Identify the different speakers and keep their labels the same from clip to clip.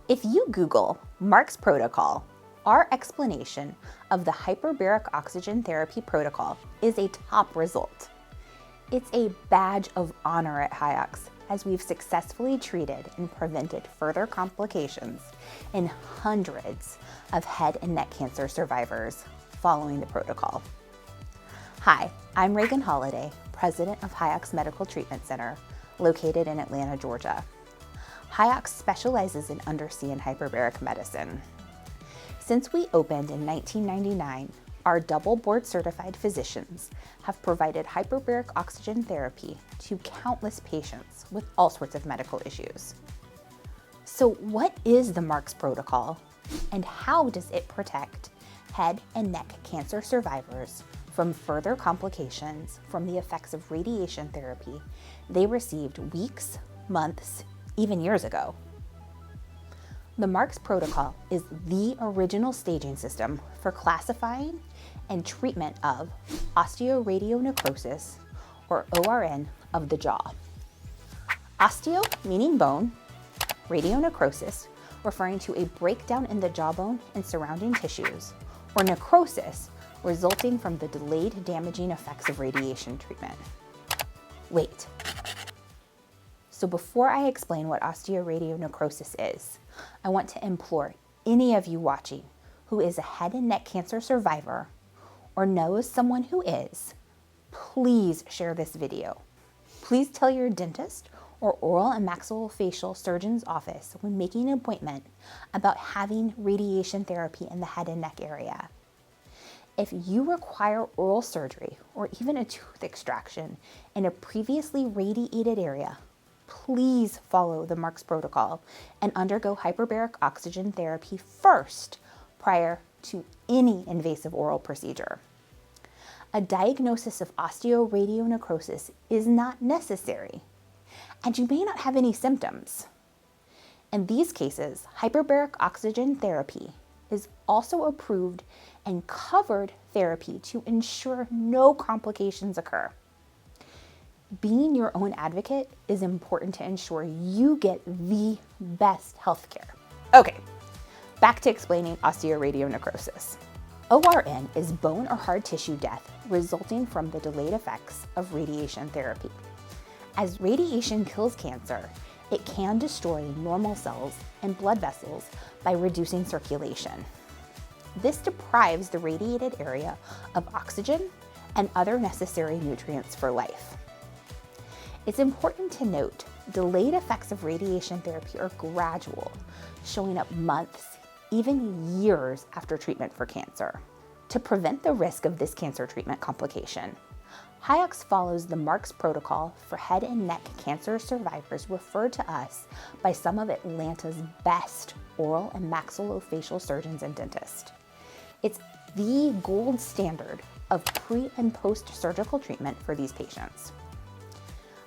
Speaker 1: If you Google Marx protocol, our explanation of the hyperbaric oxygen therapy protocol is a top result. It's a badge of honor at Hyux, as we've successfully treated and prevented further complications in hundreds of head and neck cancer survivors following the protocol. Hi, I'm Reagan Holliday, president of Hyux Medical Treatment Center, located in Atlanta, Georgia. Hyux specializes in undersea and hyperbaric medicine. Since we opened in 1999, our double board certified physicians have provided hyperbaric oxygen therapy to countless patients with all sorts of medical issues. So what is the Marx protocol, and how does it protect head and neck cancer survivors from further complications from the effects of radiation therapy they received weeks, months, even years ago? The Marx protocol is the original staging system for classifying and treatment of osteoradionecrosis, or ORN, of the jaw. Osteo meaning bone, radionecrosis referring to a breakdown in the jawbone and surrounding tissues, or necrosis resulting from the delayed damaging effects of radiation treatment. Wait. So before I explain what osteoradionecrosis is, I want to implore any of you watching who is a head and neck cancer survivor or knows someone who is, please share this video. Please tell your dentist or oral and maxillofacial surgeon's office when making an appointment about having radiation therapy in the head and neck area. If you require oral surgery or even a tooth extraction in a previously radiated area, please follow the Marx protocol and undergo hyperbaric oxygen therapy first prior to any invasive oral procedure. A diagnosis of osteoradionecrosis is not necessary, and you may not have any symptoms. In these cases, hyperbaric oxygen therapy is also approved and covered therapy to ensure no complications occur. Being your own advocate is important to ensure you get the best healthcare. Okay, back to explaining osteoradionecrosis. ORN is bone or hard tissue death resulting from the delayed effects of radiation therapy. As radiation kills cancer, it can destroy normal cells and blood vessels by reducing circulation. This deprives the radiated area of oxygen and other necessary nutrients for life. It's important to note, delayed effects of radiation therapy are gradual, showing up months, even years after treatment for cancer. To prevent the risk of this cancer treatment complication, Hyux follows the Marx protocol for head and neck cancer survivors referred to us by some of Atlanta's best oral and maxillofacial surgeons and dentists. It's the gold standard of pre- and post-surgical treatment for these patients.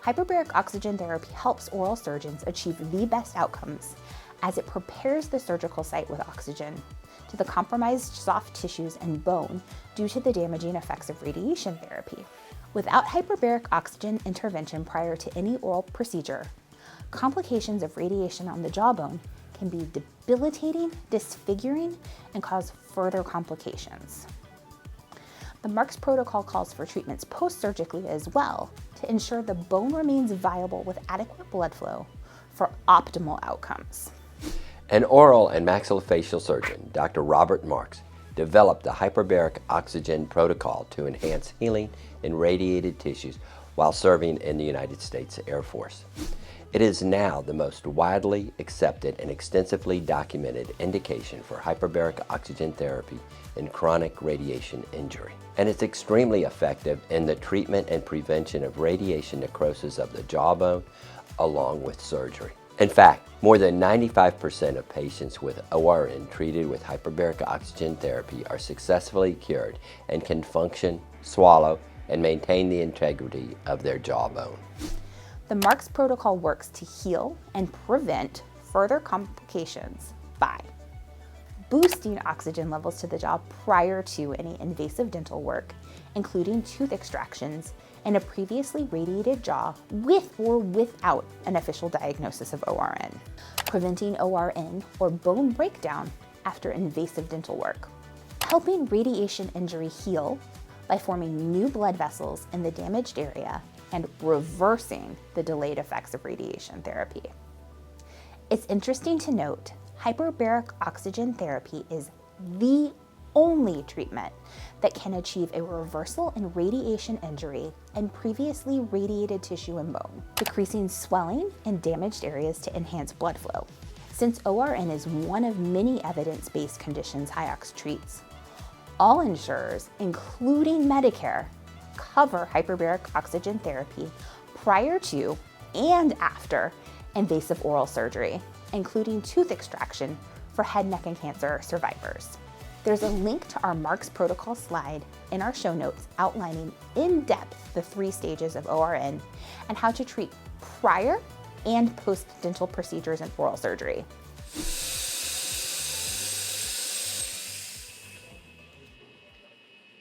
Speaker 1: Hyperbaric oxygen therapy helps oral surgeons achieve the best outcomes as it prepares the surgical site with oxygen to the compromised soft tissues and bone due to the damaging effects of radiation therapy. Without hyperbaric oxygen intervention prior to any oral procedure, complications of radiation on the jawbone can be debilitating, disfiguring, and cause further complications. The Marx protocol calls for treatments post-surgically as well to ensure the bone remains viable with adequate blood flow for optimal outcomes.
Speaker 2: An oral and maxillofacial surgeon, Dr. Robert Marx, developed the hyperbaric oxygen protocol to enhance healing in radiated tissues while serving in the United States Air Force. It is now the most widely accepted and extensively documented indication for hyperbaric oxygen therapy in chronic radiation injury. And it's extremely effective in the treatment and prevention of radiation necrosis of the jawbone along with surgery. In fact, more than 95% of patients with ORN treated with hyperbaric oxygen therapy are successfully cured and can function, swallow, and maintain the integrity of their jawbone.
Speaker 1: The Marx protocol works to heal and prevent further complications by boosting oxygen levels to the jaw prior to any invasive dental work, including tooth extractions in a previously radiated jaw with or without an official diagnosis of ORN, preventing ORN or bone breakdown after invasive dental work, helping radiation injury heal by forming new blood vessels in the damaged area and reversing the delayed effects of radiation therapy. It's interesting to note, hyperbaric oxygen therapy is the only treatment that can achieve a reversal in radiation injury and previously radiated tissue and bone, decreasing swelling in damaged areas to enhance blood flow. Since ORN is one of many evidence-based conditions HYOX treats, all insurers, including Medicare, cover hyperbaric oxygen therapy prior to and after invasive oral surgery, including tooth extraction for head, neck, and cancer survivors. There's a link to our Marx protocol slide in our show notes outlining in depth the 3 stages of ORN and how to treat prior and post-dental procedures and oral surgery.